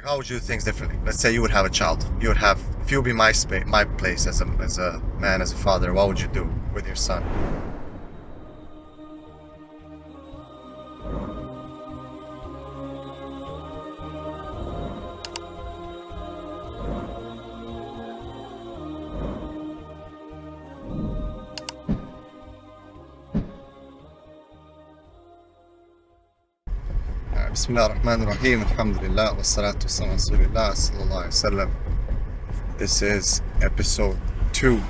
how would you do things differently? Let's say you would have a child. You would have, if you would be my place as a man, as a father, what would you do with your son? بسم الله الرحمن الرحيم الحمد لله والصلاة والسلام على رسول الله صلى الله عليه وسلم. This is episode 2,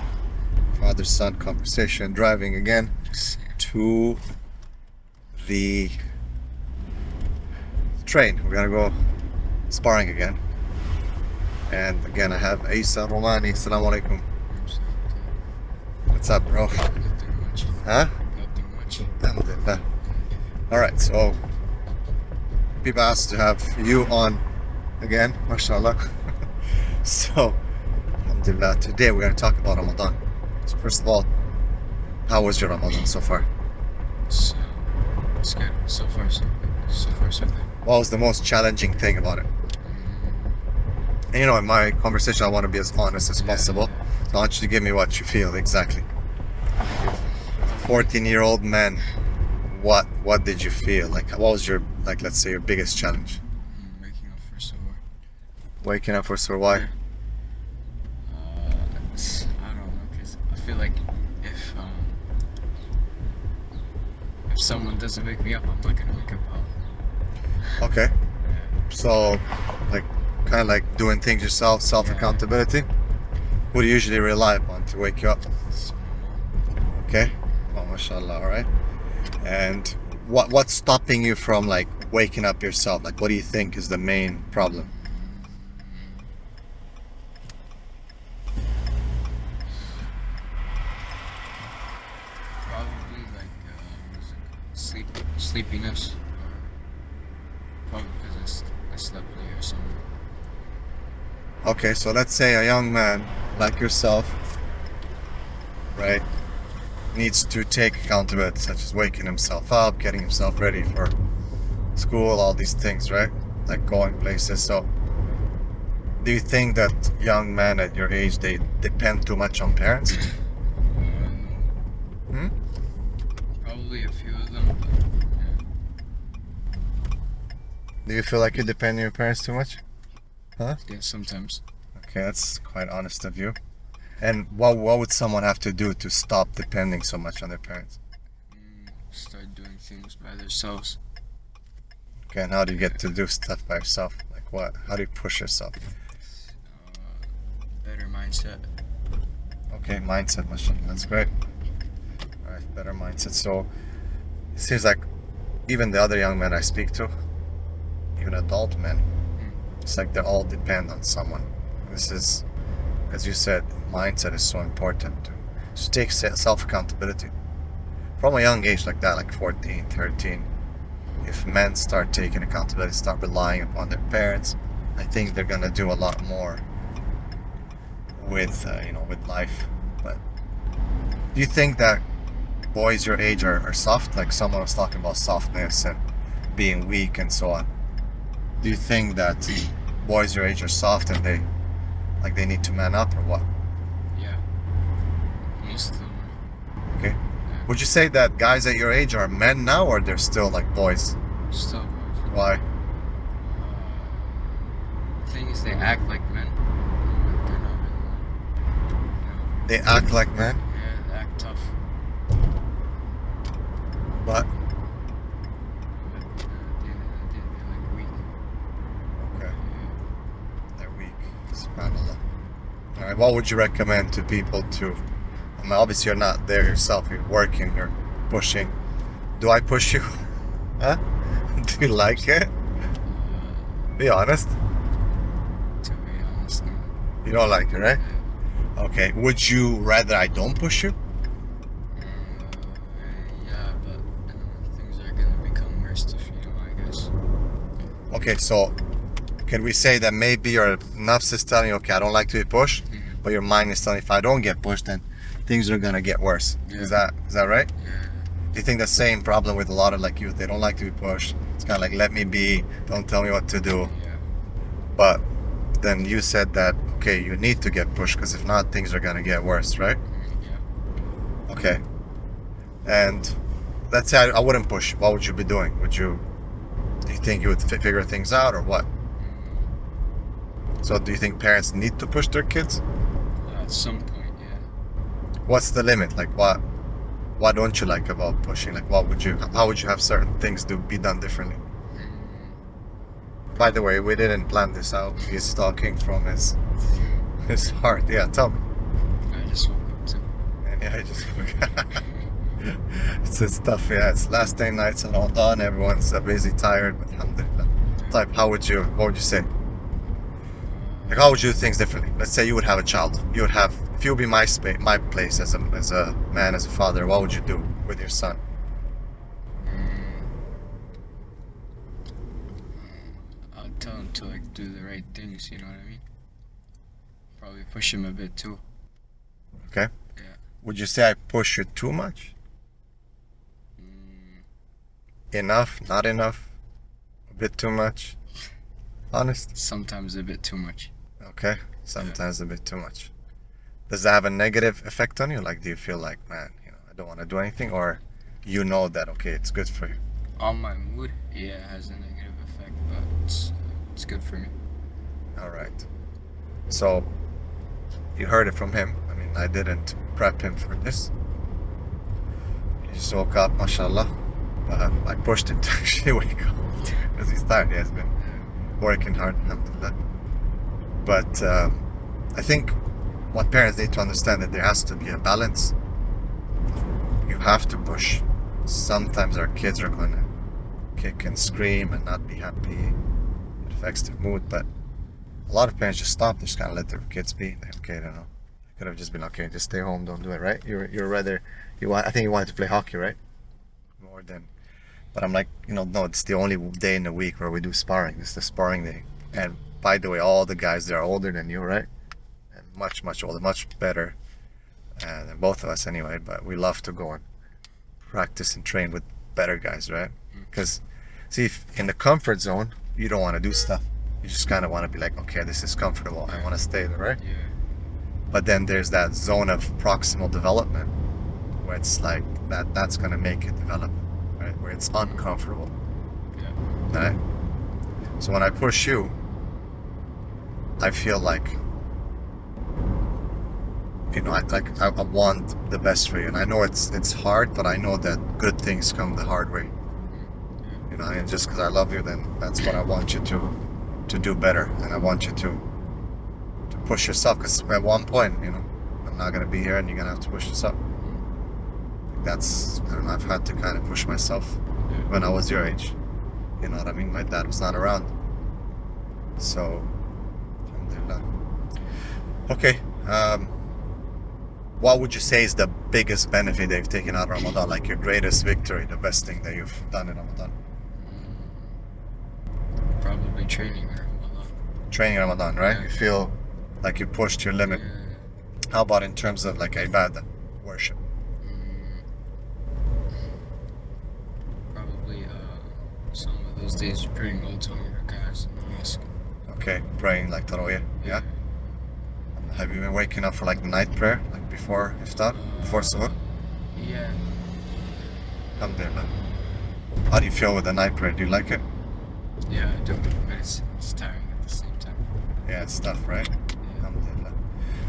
father-son conversation, driving again to the train. We're gonna go sparring again, and again I have Gabriel Al Romaani. Assalamu alaikum. What's up, bro? Nothing much. Huh? Nothing much. Alhamdulillah. Alright, so people asked to have you on again, mashallah. So, alhamdulillah, today we're going to talk about Ramadan. So first of all, how was your Ramadan so far? So, it's good. So far, so good. What was the most challenging thing about it? And you know, in my conversation I want to be as honest as possible. So I want you to give me what you feel exactly. 14-year-old man, what did you feel? Like, what was your, like, let's say your biggest challenge? Waking up for suhoor. Waking up for suhoor, why? I don't know, because I feel like if someone doesn't wake me up, I'm not gonna wake up out. Okay. So, like, kind of like doing things yourself, self-accountability. Who do you usually rely upon to wake you up? So my mom. Okay. Oh, mashallah, alright. And what's stopping you from, like, waking up yourself? Like, what do you think is the main problem? Probably sleepiness, or probably because I slept late or something. Okay, so let's say a young man like yourself, right, needs to take accountability, such as waking himself up, getting himself ready for school, all these things, right? Like going places. So do you think that young men at your age, they depend too much on parents? Hmm? Probably a few of them, but yeah. Do you feel like you depend on your parents too much? Huh? Yeah, sometimes. Okay, that's quite honest of you. And what would someone have to do to stop depending so much on their parents? Start doing things by themselves. Okay, and how do you get to do stuff by yourself? Like what? How do you push yourself? Better mindset. Okay, mindset, mashallah. That's great. Alright, better mindset. So, it seems like even the other young men I speak to, even adult men, it's like they all depend on someone. This is, as you said, mindset is so important. So take self-accountability. From a young age like that, like 14, 13, if men start taking accountability, start relying upon their parents, I think they're gonna do a lot more with, with life. But do you think that boys your age are soft? Like someone was talking about softness and being weak and so on. Do you think that boys your age are soft and they need to man up or what? Yeah. Most of them. Okay. Would you say that guys at your age are men now or they're still like boys? Still boys. Why? The thing is, they act like men, but they're not really men. They act like men, Yeah, they act tough. but But they're like weak. okay, they're weak. SubhanAllah. All right. What would you recommend to people to? I mean, obviously you're not there yourself. You're working. You're pushing. Do I push you? Huh? Do you like it? Be honest. To be honest, no. You don't like it, right? Okay. Would you rather I don't push you? Yeah, but things are gonna become worse if you don't, I guess. Okay, so can we say that maybe your nafs is telling you, okay, I don't like to be pushed, but your mind is telling, if I don't get pushed, then things are gonna get worse. Yeah. Is that right? Yeah. Do you think the same problem with a lot of like youth? They don't like to be pushed. It's kind of like, let me be, don't tell me what to do. Yeah. But then you said that, okay, you need to get pushed because if not, things are going to get worse, right? Yeah. Okay. And let's say I wouldn't push. What would you be doing? Do you think you would figure things out or what? So do you think parents need to push their kids? At some point, yeah. What's the limit? Like what don't you like about pushing? Like how would you have certain things to be done differently? By the way, we didn't plan this out. He's talking from his heart. Yeah, tell me. I just woke up too. And yeah, I just it's tough. Yeah, it's last day nights and all done. Everyone's busy, tired, but alhamdulillah. Type, what would you say? Like, how would you do things differently? Let's say you would have a child. You would have, if you would be my place as a man, as a father, what would you do with your son? I'll tell him to like do the right things, you know what I mean? Probably push him a bit too. Okay. Yeah. Would you say I push you too much? Enough? Not enough? A bit too much? Honest? Sometimes a bit too much. Okay. Sometimes a bit too much. Does that have a negative effect on you? Like, do you feel like, man, I don't want to do anything? Or you know that, okay, it's good for you? On my mood, yeah, it has a negative effect, but it's good for me. All right. So, you heard it from him. I mean, I didn't prep him for this. He just woke up, mashallah. I pushed him to actually wake up because he's tired. He has been working hard, alhamdulillah. But I think what parents need to understand that there has to be a balance. You have to push. Sometimes our kids are going to kick and scream and not be happy. It affects their mood, but a lot of parents just stop. They just kind of let their kids be. They're okay, I don't know. They could have just been okay. Just stay home. Don't do it. Right? You're rather I think you wanted to play hockey, right? More than. But I'm like, no, it's the only day in the week where we do sparring. It's the sparring day. And by the way, all the guys there are older than you, right? And much, much older, much better than both of us anyway. But we love to go and practice and train with better guys, right? Because, see, if in the comfort zone, you don't want to do stuff. You just kind of want to be like, okay, this is comfortable. I want to stay there, right? Yeah. But then there's that zone of proximal development where it's like that's going to make it develop, right? Where it's uncomfortable. Yeah. Right? So when I push you, I feel like, I want the best for you. And I know it's hard, but I know that good things come the hard way. And just because I love you, then that's what I want you to do better. And I want you to push yourself, because at one point, I'm not going to be here and you're going to have to push yourself. I don't know, I've had to kind of push myself when I was your age. You know what I mean? My dad was not around. So, alhamdulillah. Okay. What would you say is the biggest benefit they've taken out of Ramadan? Like your greatest victory, the best thing that you've done in Ramadan? Probably training in Ramadan. Training in Ramadan, right? Yeah. You feel like you pushed your limit. Yeah. How about in terms of like ibadah, worship? Probably some of those days you're praying all 20 rakats in the mosque. Okay, praying like Tarawih, yeah? Have you been waking up for like the night prayer, like before iftar, before suhoor? Yeah. Alhamdulillah. How do you feel with the night prayer? Do you like it? Yeah, I do, but it's tiring at the same time. Yeah, it's tough, right? Yeah. Alhamdulillah.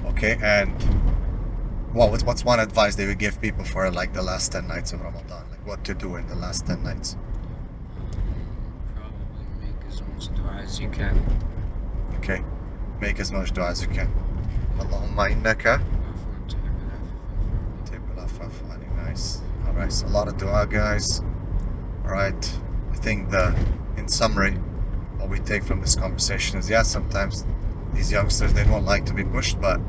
Okay, and what's one advice they would give people for like the last 10 nights of Ramadan? Like what to do in the last 10 nights? Probably make as much dua as you can. Okay, make as much dua as you can. Allahumma innaka tuhibbul afwa fa'fu anni. Nice. Alright, so a lot of dua, guys. Alright, I think in summary, what we take from this conversation is, sometimes these youngsters, they don't like to be pushed, but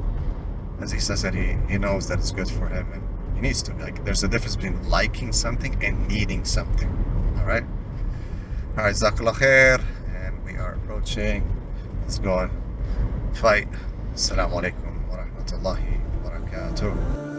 as Isa said, he knows that it's good for him and he needs to. Like, there's a difference between liking something and needing something. Alright, Jazakallah khair, and we are approaching. Let's go and fight. Assalamu alaikum wa rahmatullahi wa barakatuh.